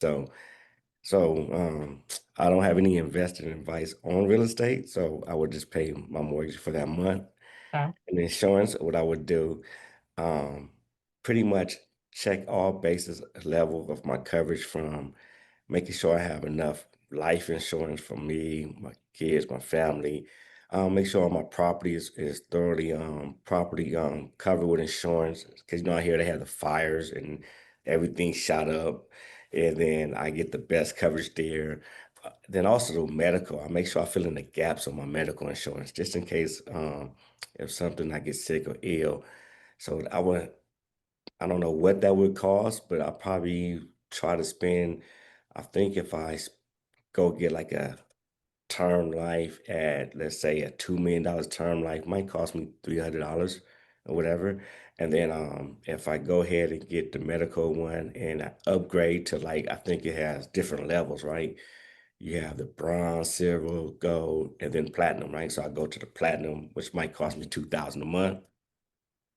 So so I don't have any investing advice on real estate, so I would just pay my mortgage for that month. Okay. And insurance, what I would do, um, pretty much check all bases level of my coverage from making sure I have enough life insurance for me, my kids, my family. Make sure all my property is thoroughly property covered with insurance. Because I hear they have the fires and everything shot up, and then I get the best coverage there. Then also the medical, I make sure I fill in the gaps on my medical insurance just in case if something I get sick or ill. So I don't know what that would cost, but I'll probably try to spend. I think if go get like a term life at, let's say, a $2 million term life, might cost me $300 or whatever. And then if I go ahead and get the medical one and I upgrade to, like, I think it has different levels, right? You have the bronze, silver, gold, and then platinum, right? So I go to the platinum, which might cost me 2000 a month.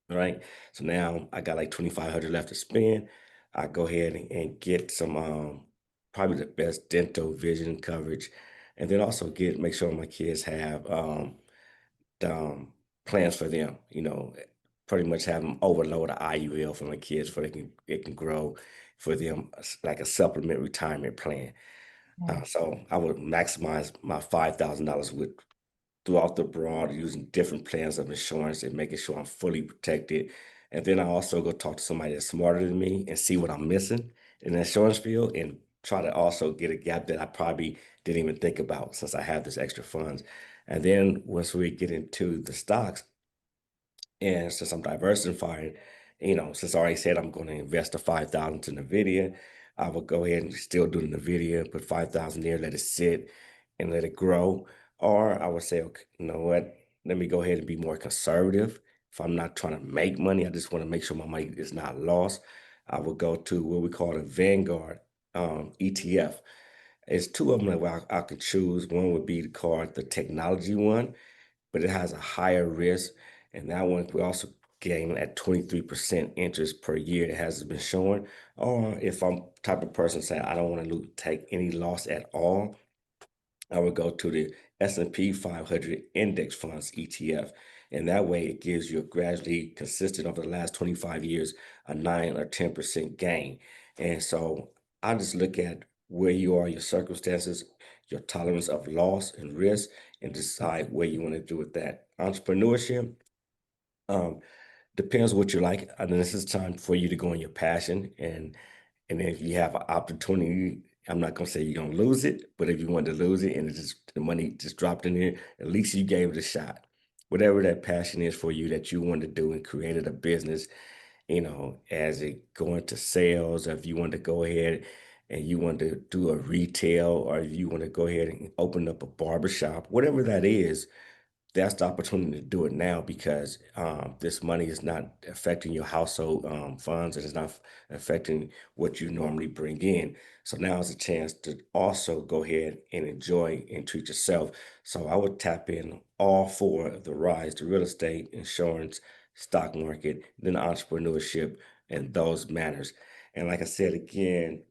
Right. So now I got like 2,500 left to spend. I go ahead and get some probably the best dental vision coverage. And then also make sure my kids have the, plans for them, pretty much have them overload the IUL for my kids for it can grow for them like a supplement retirement plan. Mm. So I would maximize my $5,000 with throughout the broad using different plans of insurance and making sure I'm fully protected. And then I also go talk to somebody that's smarter than me and see what I'm missing in the insurance field and try to also get a gap that I probably didn't even think about since I have this extra funds. And then once we get into the stocks, and since I'm diversifying, since I already said I'm going to invest the 5,000 to NVIDIA, I will go ahead and still do the NVIDIA, put 5,000 there, let it sit and let it grow. Or I would say, okay, you know what? Let me go ahead and be more conservative. If I'm not trying to make money, I just want to make sure my money is not lost. I will go to what we call a Vanguard ETF. It's two of them that I could choose. One would be called the technology one, but it has a higher risk. And that one we also gain at 23% interest per year. It has been showing. Or if I'm type of person saying I don't want to take any loss at all, I would go to the S&P 500 index funds ETF. And that way it gives you a gradually consistent over the last 25 years, a 9 or 10% gain. And so I just look at where you are, your circumstances, your tolerance of loss and risk, and decide where you want to do with that. Entrepreneurship, um, depends what you like. I mean, this is time for you to go on your passion, and if you have an opportunity, I'm not gonna say you're gonna lose it, but if you want to lose it and it just the money just dropped in there, at least you gave it a shot. Whatever that passion is for you that you want to do and created a business, as it go into sales, or if you want to go ahead and you want to do a retail, or if you want to go ahead and open up a barbershop, whatever that is, that's the opportunity to do it now because this money is not affecting your household funds and it's not affecting what you normally bring in. So now is a chance to also go ahead and enjoy and treat yourself. So I would tap in all four of the rise, the real estate, insurance, stock market, then entrepreneurship, and those manners. And like I said again,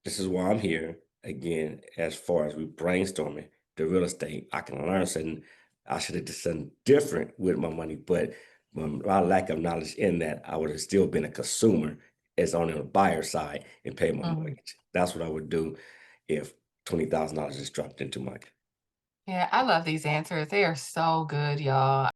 this is why I'm here again, as far as we brainstorming the real estate. I can learn something. I should have done something different with my money, but my lack of knowledge in that, I would have still been a consumer as on the buyer side and pay my Mhm. mortgage. That's what I would do if $20,000 just dropped into my Yeah, I love these answers. They are so good, y'all.